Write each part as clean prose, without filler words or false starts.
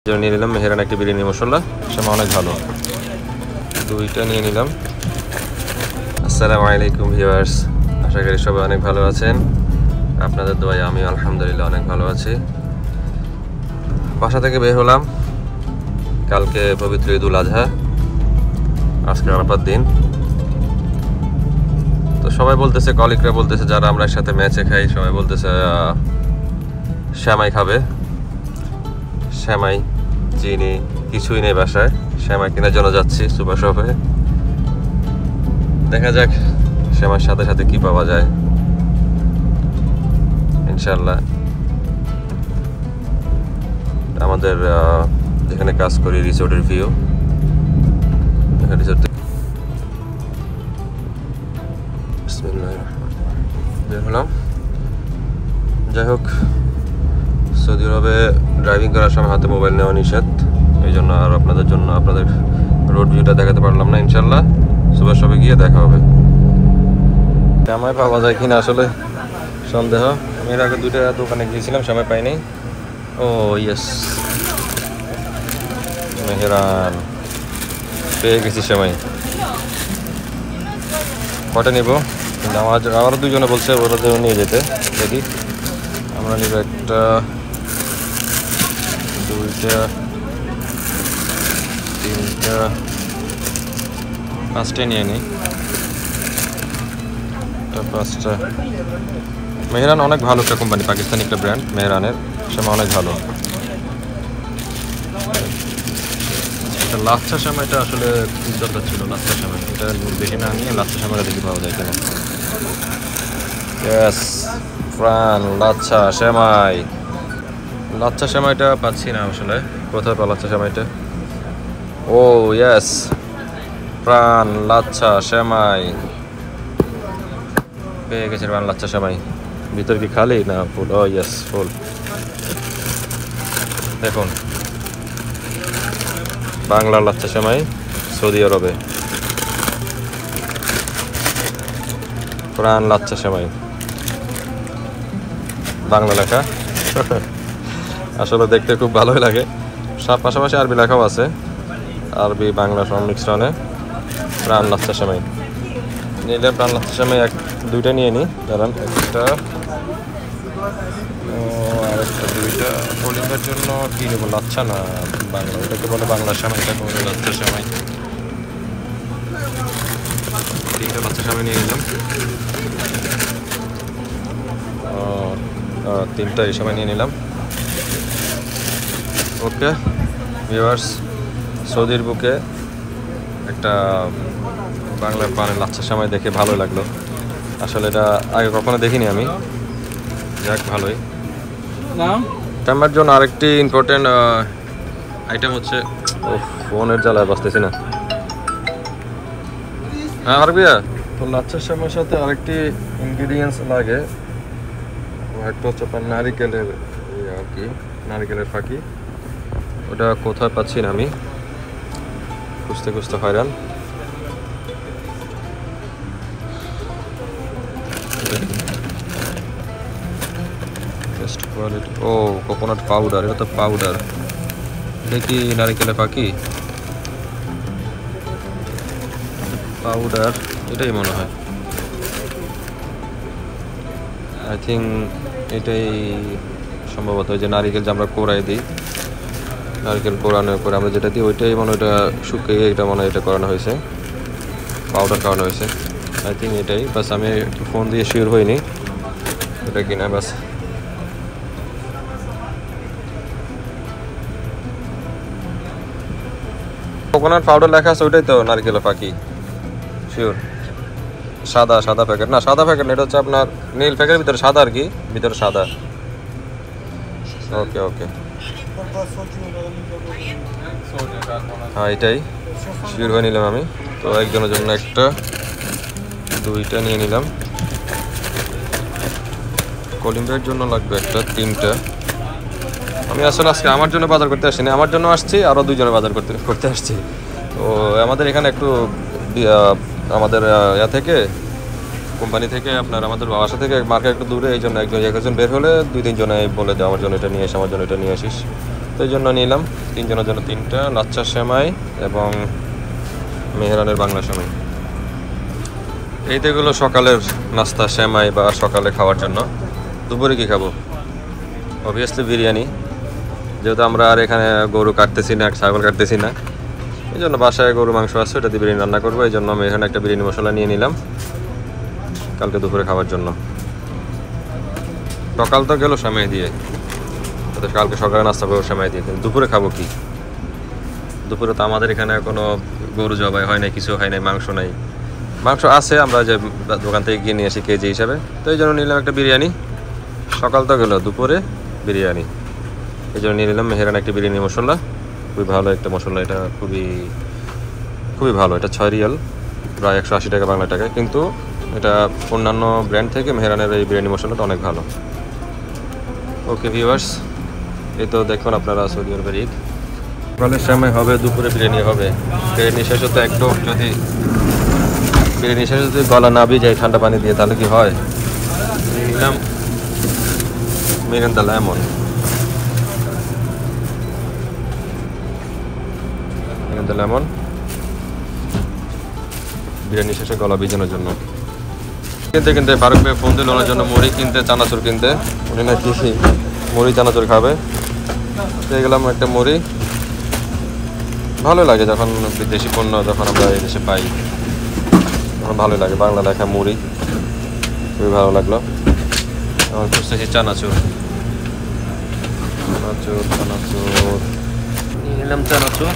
নিয়ে নিলাম মেহেরান একটা বিরিয়ানি মশলা, সেটা অনেক ভালো। দুইটা নিয়ে নিলাম। আসসালামু আলাইকুম ভিউয়ার্স, আশা করি সবাই অনেক ভালো আছেন। আপনাদের দোয়ায় আমি আলহামদুলিল্লাহ অনেক ভালো আছি। বাসা থেকে বের হলাম, কালকে পবিত্র ঈদুল আজহা, আজকে আরাফার দিন। তো সবাই বলতেছে, কলিগরা বলতেছে, যারা আমরা একসাথে ম্যাচে খাই, সবাই বলতেছে শ্যামাই খাবে। শ্যামাই চিনি কিছুই নেই বাসায়, শ্যামাই কেনার জন্য যাচ্ছি সুপার শপে। দেখা যাক শ্যামার সাথে সাথে কি পাওয়া যায় ইনশাল্লাহ। আমাদের যেখানে কাজ করি রিসোর্টের ভিউ, রিসোর্ট বের হলাম। যাই হোক, সৌদি আরবে ড্রাইভিং করার সময় হাতে মোবাইল নেওয়া নিষেধ, এই জন্য আর আপনাদের জন্য আপনাদের রোড ভিউটা দেখাতে পারলাম না। ইনশাল্লাহ সুপার শপে গিয়ে দেখা হবে। শ্যামাই পাওয়া যায় কিনা আসলে সন্দেহ। আমি এর আগে দুইটা দোকানে গিয়েছিলাম, শ্যামাই পাইনি। ও ইয়েস, মেহেরান পেয়ে গেছি শ্যামাই। কটা নিব? কিন্তু আমারও দুজনে বলছে ওরা নিয়ে যেতে। দেখি আমরা নিব একটা, দুইটা, তিনটা, পাঁচটা নিয়ে নিই। পাঁচটা। মেহরান অনেক ভালো একটা কোম্পানি, পাকিস্তানি একটা ব্র্যান্ড মেহরানের, শ্যামা অনেক ভালো। লাচ্ছা শ্যামা এটা আসলে খুব দরকার ছিল, লাচ্ছা শ্যামা এটা বেশি না নিয়ে লাচ্ছা শ্যামাটা দেখি পাওয়া যায় কিনা। ইয়েস, প্রাণ লাচ্ছা শ্যামাই। লাচ্ছা শ্যামাইটা পাচ্ছি না আসলে, কোথায় পাবো লাচ্ছা শ্যামাইটা? ও ইয়েস, প্রাণ লাচ্ছা শ্যামাই পেয়ে গেছে। প্রাণ লাচ্ছা শ্যামাই ভিতর কি খালি না ফুল? ও ইয়েস, ফুল। দেখুন, বাংলা লাচ্ছা শ্যামাই সৌদি আরবে, প্রাণ লাচ্ছা শ্যামাই, বাংলা লেখা। আসলে দেখতে খুব ভালোই লাগে। সব পাশাপাশি আরবি লেখাও আছে, আরবি বাংলা সংমিশ্রণে প্রাণ লাচ্ছা শ্যামাই নিলে। প্রাণ লাচ্ছা শ্যামাই দুইটা নিয়ে নিই। দাঁড়ান, একটা আরেকটা, দুইটা পোলিংয়ের জন্য কি নেবো? লাচ্ছা না বাংলা, ওটাকে বলে বাংলা শ্যামাই, এটাকে বলে লাচ্ছা শ্যামাই। তিনটা লাচ্ছা শ্যামাই নিয়ে নিলাম। তিনটা এই সময় নিয়ে নিলাম। ওকে ভিউয়ার্স, সৌদির বুকে একটা বাংলার প্রাণের লাচ্ছা শ্যামাই দেখে ভালো লাগলো। আসলে এটা আগে কখনো দেখিনি আমি। যাক, ভালোই। আমার জন্য আরেকটি ইম্পর্টেন্ট আইটেম হচ্ছে, ও ফোনের জ্বালায় বাঁচতেছি না। হ্যাঁ আরবিয়া, তো লাচ্ছা শ্যামার সাথে আরেকটি ইনগ্রিডিয়েন্টস লাগে, একটা হচ্ছে আপনার নারিকেলের আর কি, নারিকেলের ফাঁকি। ওটা কোথায় পাচ্ছি না আমি, খুঁজতে খুঁজতে হয়রান। ও কোকোনাট পাউডার, এটা তো পাউডার। দেখি নারিকেলের ফাঁকি পাউডার, এটাই মনে হয়। আই থিঙ্ক এটাই সম্ভবত, যে নারিকেল যে আমরা কোড়াই দিই, নারকেল কোরানোর পরে আমরা যেটা দিই ওইটাই মনে, ওইটা শুকিয়ে এটা মনে এটা করানো হয়েছে, পাউডার করানো হয়েছে। আই থিঙ্ক এটাই। বাস আমি একটু ফোন দিয়ে শিওর হইনি এটা কিনা। বাস কোকোনাট পাউডার লেখা আছে, ওইটাই তো নারকেলের ফাঁকি, শিওর। সাদা সাদা প্যাকেট না, সাদা প্যাকেট না, এটা হচ্ছে আপনার নীল প্যাকেটের ভিতরে সাদা আর কি, ভিতরে সাদা। ওকে ওকে, হ্যাঁ এটাই শিওর হয়ে নিলাম আমি। তো একজনের জন্য একটা, দুইটা নিয়ে নিলাম। কলিম্বের জন্য লাগবে একটা, তিনটা। আমি আসলে আজকে আমার জন্য বাজার করতে আসছি না, আমার জন্য আসছি, আরও দুইজনে বাজার করতে আসছি। তো আমাদের এখানে একটু আমাদের ইয়া থেকে, কোম্পানি থেকে, আপনার আমাদের বাসা থেকে মার্কেট একটু দূরে, এই জন্য একজন বের হলে দুই তিনজনে বলে দেয় আমার জন্য এটা নিয়ে আসিস, আমার জন্য এটা নিয়ে আসিস। তো এই জন্য নিলাম 3 জনের জন্য 3টা লাচ্চা সেমাই এবং মেহরানের বাংলা সেমাই। এইগুলো সকালের নাস্তা সেমাই বা সকালে খাওয়ার জন্য। দুপুরে কি খাবো? অবভিয়াসলি বিরিয়ানি, যেহেতু আমরা আর এখানে গরু কাটতেছি না, ছাগল কাটতেছি না, এই জন্য বাসায় গরু মাংস আছে, ওটা দিয়ে বিরিয়ানি রান্না করবো। এই জন্য আমি এখানে একটা বিরিয়ানি মশলা নিয়ে নিলাম কালকে দুপুরে খাওয়ার জন্য। সকাল তো গেল সেমাই দিয়ে, কালকে সকালে নাস্তা করবো সেমাই দিয়ে, কিন্তু দুপুরে খাবো কি? দুপুরে তো আমাদের এখানে কোনো গরু জবাই হয় নাই, কিছু হয় নাই, মাংস নাই। মাংস আছে, আমরা যে দোকান থেকে কিনে এসে কেজি হিসাবে। তো এই জন্য নিলাম একটা বিরিয়ানি। সকাল তো গেলো, দুপুরে বিরিয়ানি, এই জন্য নিয়ে নিলাম মেহরান একটা বিরিয়ানি মশলা। খুবই ভালো একটা মশলা, এটা খুবই ভালো। এটা 6 রিয়াল, প্রায় 180 টাকা বাংলা টাকায়। কিন্তু এটা অন্যান্য ব্র্যান্ড থেকে মেহরানের এই বিরিয়ানি মশলাটা অনেক ভালো। ওকে ভিউয়ার্স, এই তো দেখুন আপনারা সৌদি আরবের ঈদ। সকালের সময় হবে, দুপুরে বিরিয়ানি হবে। বিরিয়ানি শেষ হতে একদম বিরিয়ানি শেষ যদি গলা না ভিজায় ঠান্ডা পানি দিয়ে, তাহলে কি হয়? নিলাম মিরিন্ডা লেমন, বিরিয়ানি শেষে গলা ভিজানোর জন্য। কিনতে ফারুক ভাই ফোন দিল ওনার জন্য মুড়ি কিনতে, চানাচুর কিনতে। উনি না কি মুড়ি চানাচুর খাবে। পেয়ে গেলাম একটা মুড়ি। ভালো লাগে যখন বিদেশি পণ্য যখন আমরা এই দেশে পাই, তখন ভালোই লাগে। বাংলা লেখা মুড়ি, খুবই ভালো লাগলো। আমার খুঁজতেছি চানাচুর নিয়ে নিলাম চানাচুর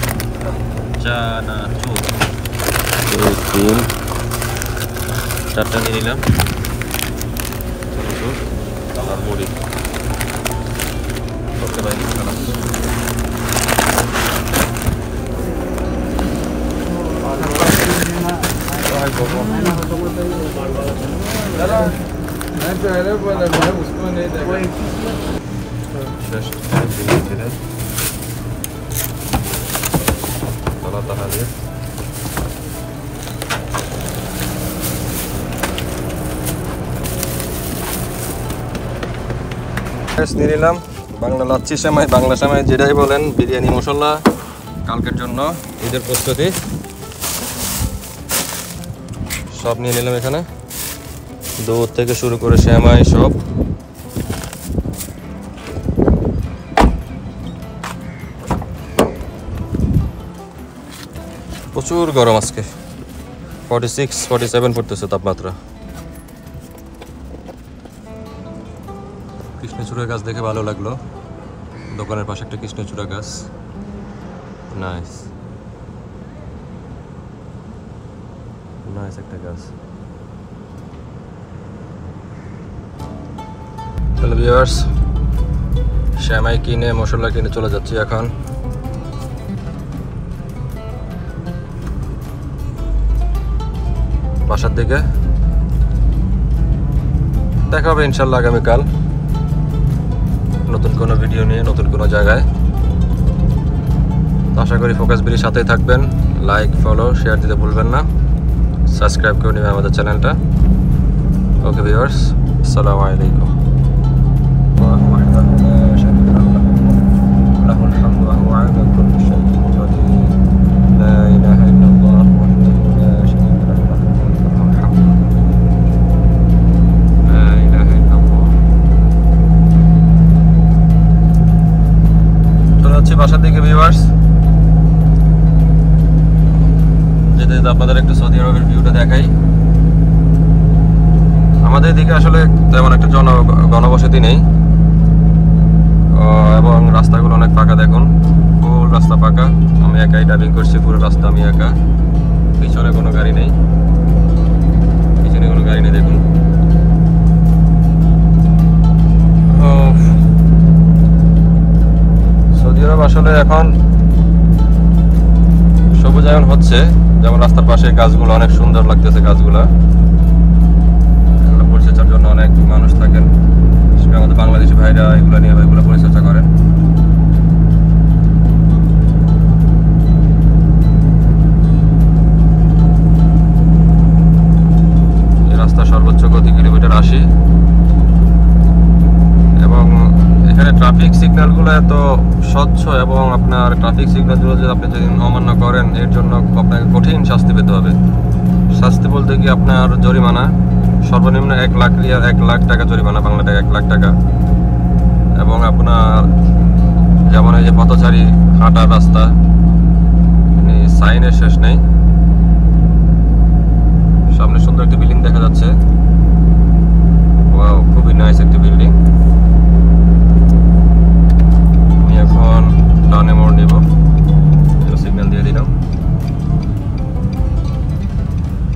4টা নিয়ে নিলাম চানাচুর আর মুড়ি। ওকে ভাই, নিয়ে নিলাম বাংলা লাচ্ছি সেমাই, বাংলা সেমাই যেটাই বলেন, বিরিয়ানি মশলা কালকের জন্য ঈদের প্রস্তুতি সব নিয়ে নিলাম এখানে। দুধ থেকে শুরু করে সেমাই সব। প্রচুর গরম আজকে, 46-47 পড়তেছে তাপমাত্রা। কৃষ্ণচূড়া গাছ দেখে ভালো লাগলো, দোকানের পাশে একটা কৃষ্ণচূড়া গাছ, নাইস একটা গাছ। হ্যালো ভিউয়ার্স, সেমাই কিনে মশলা কিনে চলে যাচ্ছি এখন। বাসার দিকে দেখা হবে ইনশাল্লাহ আগামীকাল নতুন কোনো ভিডিও নিয়ে, নতুন কোনো জায়গায়। আশা করি ফোকাস বিলির সাথেই থাকবেন। লাইক, ফলো, শেয়ার দিতে ভুলবেন না। সাবস্ক্রাইব করে নেবেন আমাদের চ্যানেলটা। ওকে ভিউয়ার্স, আসসালামু আলাইকুম। বাসার দিকে ভিউয়ার্স, যেতে আপনাদের একটু সৌদি আরবের ভিউটা দেখাই। আমাদের দিকে আসলে তেমন একটা ঘনবসতি নেই, এবং রাস্তাগুলো অনেক ফাঁকা। দেখুন, ফুল রাস্তা ফাঁকা। আমি একাই ড্রাইভিং করছি, পুরো রাস্তা আমি একা। পিছনে কোনো গাড়ি নেই, দেখুন। সৌদি আরব আসলে এখন সবুজায়ন হচ্ছে, যেমন রাস্তার পাশে গাছগুলো অনেক সুন্দর লাগতেছে। গাছগুলো পরিচর্যার জন্য অনেক মানুষ থাকেন, আমাদের বাংলাদেশি ভাইরা এগুলো নিয়ে এগুলো পরিচর্যা করেন। এই রাস্তা সর্বোচ্চ গতি কিলোমিটার 80, এবং এখানে ট্রাফিক সিগন্যালগুলো রাস্তাগুলো এত স্বচ্ছ এবং আপনার ট্রাফিক সিগন্যালগুলো যদি আপনি যদি অমান্য করেন এর জন্য আপনাকে কঠিন শাস্তি পেতে হবে। শাস্তি বলতে কি আপনার জরিমানা সর্বনিম্ন 1 লাখ রিয়াল, 1 লাখ টাকা জরিমানা, বাংলা টাকা 1 লাখ টাকা। এবং আপনার যেমন এই যে পথচারী হাঁটার রাস্তা, সাইনের শেষ নেই। সামনে সুন্দর একটি বিল্ডিং দেখা যাচ্ছে, ওয়াও, খুবই নাইস একটি বিল্ডিং। আমি এখন ডানে মোড় নিব, সিগন্যাল দিয়ে দিলাম।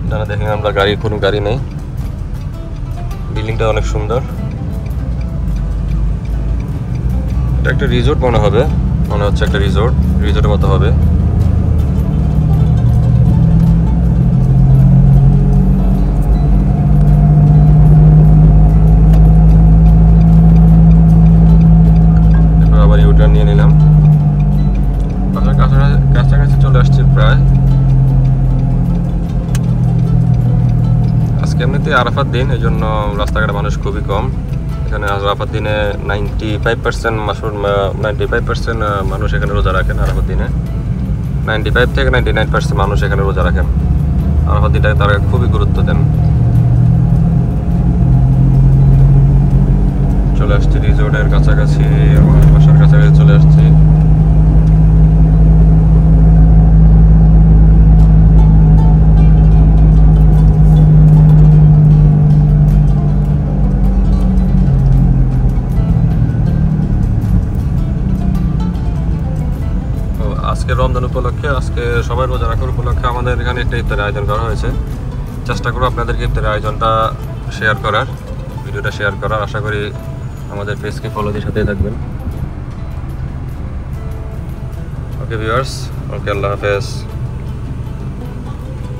ডানে দেখেন আমরা কোনো গাড়ি নেই। বিল্ডিংটা অনেক সুন্দর। এটা একটা রিসোর্ট মনে হচ্ছে একটা রিসোর্টের মতো হবে। আবার ইউটার্ন নিয়ে নিলাম। কাছাকাছি চলে আসছি প্রায়। আজকে এমনিতে আরাফাত দিন, এই জন্য রাস্তাঘাটে মানুষ খুবই কম। এখানে আরাফাত দিনে 95% মানুষ এখানে রোজা রাখেন। আরাফাত দিনে 95 থেকে 99% মানুষ এখানে রোজা রাখেন। আরাফাত দিনটাকে তারা খুবই গুরুত্ব দেন। চলে আসছি রিসোর্টের কাছাকাছি, আমার বাসার কাছাকাছি চলে আসছি। আজকে রমজান উপলক্ষে, আজকে সবাই রোজা রাখার উপলক্ষে আমাদের এখানে একটা ইফতারের আয়োজন করা হয়েছে। চেষ্টা করবো আপনাদেরকে ইফতারের আয়োজনটা শেয়ার করার, ভিডিওটা শেয়ার করার। আশা করি আমাদের পেজকে ফলো দিয়ে সাথে থাকবেন। ওকে ভিউয়ার্স, ওকে, আল্লাহ হাফেজ।